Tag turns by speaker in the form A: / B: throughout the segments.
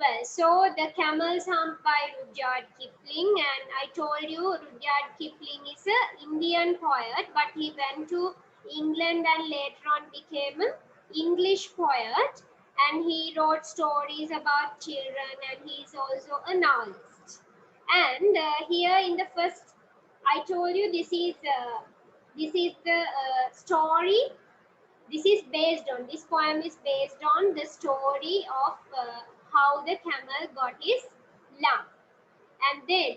A: Well, so the Camel's Hump by Rudyard Kipling, and I told you Rudyard Kipling is an Indian poet, but he went to England and later on became an English poet, and he wrote stories about children, and he is also a novelist. And here in the first, I told you this is the story. This poem is based on the story of how the camel got his lump. And then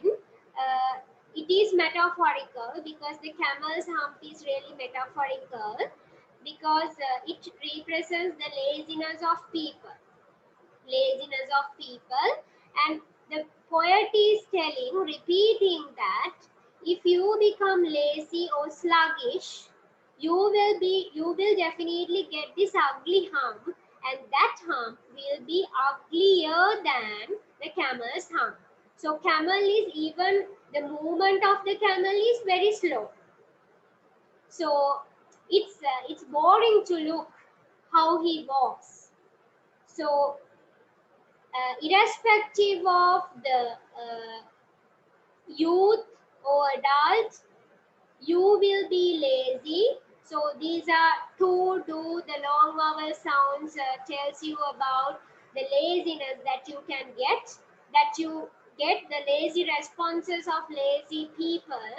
A: it is metaphorical because the camel's hump is really metaphorical because it represents the laziness of people, and the poet is repeating that if you become lazy or sluggish, you will definitely get this ugly hump, and that hump will be uglier than the camel's hump. So the movement of the camel is very slow. So it's boring to look how he walks. So irrespective of the youth or adult, you will be lazy. So these are to do the long vowel sounds tells you about the laziness that you can get, the lazy responses of lazy people.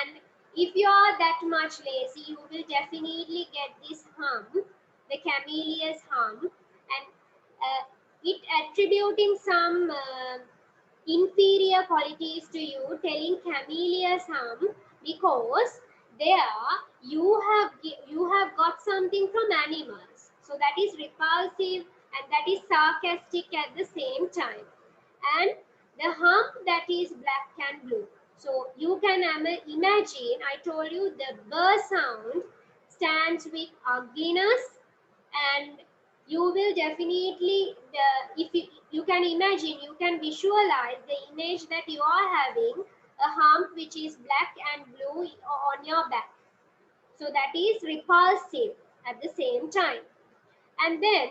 A: And if you are that much lazy, you will definitely get this hump, the camellia's hump, and it attributing some inferior qualities to you, telling camellia's hump because there you have got something from animals. So that is repulsive and that is sarcastic at the same time. And the hump that is black and blue. So you can imagine, I told you the B sound stands with ugliness, and you will definitely, if you can imagine, you can visualize the image that you are having a hump which is black and blue on your back. So that is repulsive at the same time. And then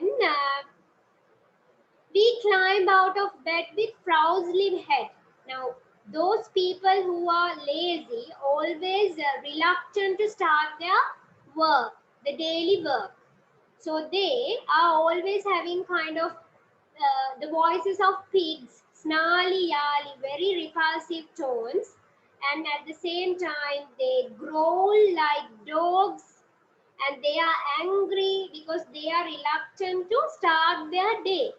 A: we climb out of bed with frowsly head. Now, those people who are lazy, always reluctant to start their work, the daily work. So they are always having kind of the voices of pigs, snarly, yally, very repulsive tones. And at the same time, they growl like dogs, and they are angry because they are reluctant to start their day.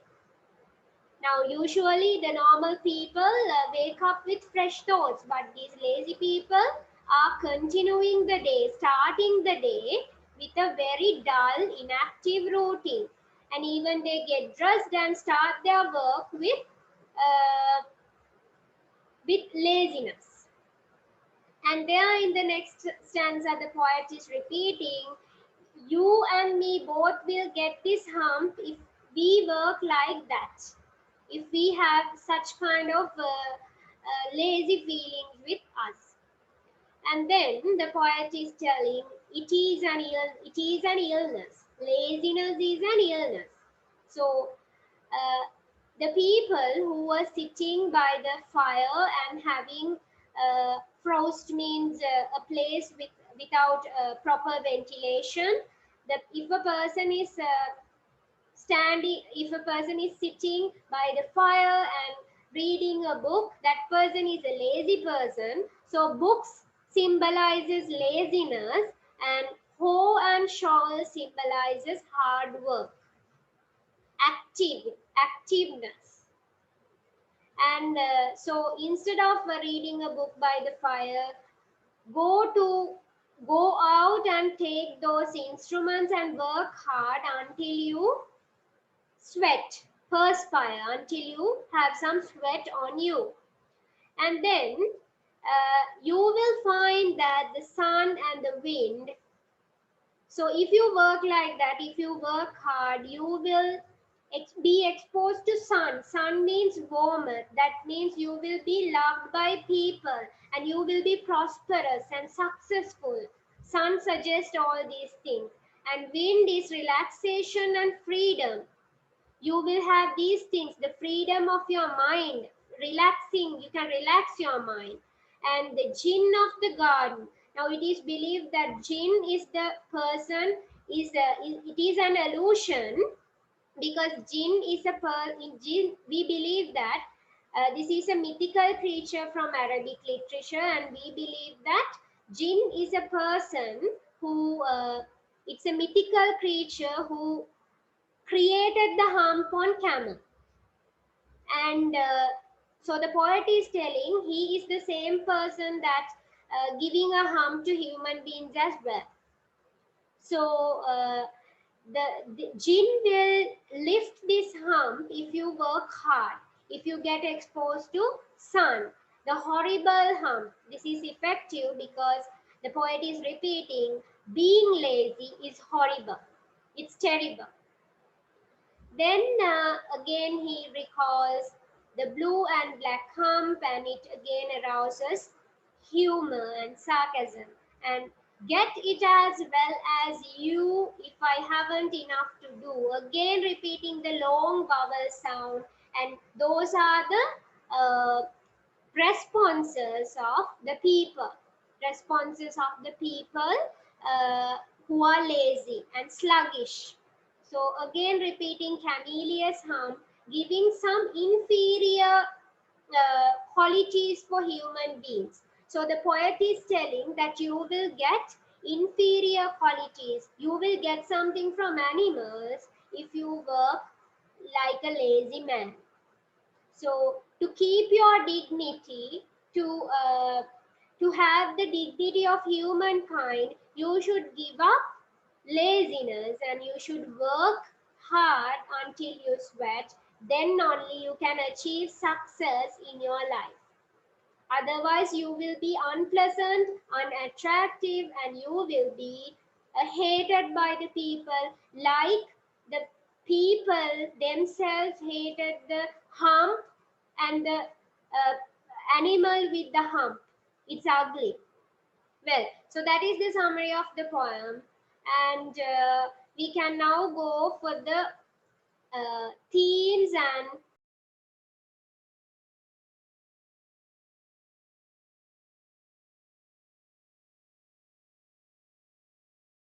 A: Now, usually the normal people wake up with fresh thoughts, but these lazy people are continuing the day, starting the day with a very dull, inactive routine. And even they get dressed and start their work with laziness. And there in the next stanza, the poet is repeating, you and me both will get this hump if we work like that. If we have such kind of lazy feelings with us. And then the poet is telling, it is an illness. Laziness is an illness. So the people who were sitting by the fire and having frost means a place without proper ventilation. That if a person is if a person is sitting by the fire and reading a book, that person is a lazy person. So books symbolizes laziness, and hoe and shovel symbolizes hard work, activeness. And so instead of reading a book by the fire, go out and take those instruments and work hard until you sweat, perspire, until you have some sweat on you. And then you will find that the sun and the wind, so if you work like that, if you work hard, you will be exposed to sun. Sun means warmer. That means you will be loved by people and you will be prosperous and successful. Sun suggests all these things. And wind is relaxation and freedom. You will have these things, the freedom of your mind, relaxing, you can relax your mind. And the jinn of the garden. Now it is believed that jinn is the person, it is an illusion, because jinn is in jinn we believe that this is a mythical creature from Arabic literature, and we believe that jinn is a person who it's a mythical creature who created the hump on camel. And so the poet is telling he is the same person that giving a hump to human beings as well. So the jinn will lift this hump if you work hard, if you get exposed to sun. The horrible hump. This is effective because the poet is repeating, being lazy is horrible. It's terrible. Then again he recalls the blue and black hump, and it again arouses humor and sarcasm. And get it as well as you if I haven't enough to do. Again repeating the long vowel sound, and those are the responses of the people. Responses of the people uh, who are lazy and sluggish. So again repeating Camellia's hum, giving some inferior qualities for human beings. So the poet is telling that you will get inferior qualities. You will get something from animals if you work like a lazy man. So to keep your dignity, to have the dignity of humankind, you should give up laziness and you should work hard until you sweat. Then only you can achieve success in your life. Otherwise, you will be unpleasant, unattractive, and you will be hated by the people, like the people themselves hated the hump and the animal with the hump. It's ugly. Well, so that is the summary of the poem, and we can now go for the themes and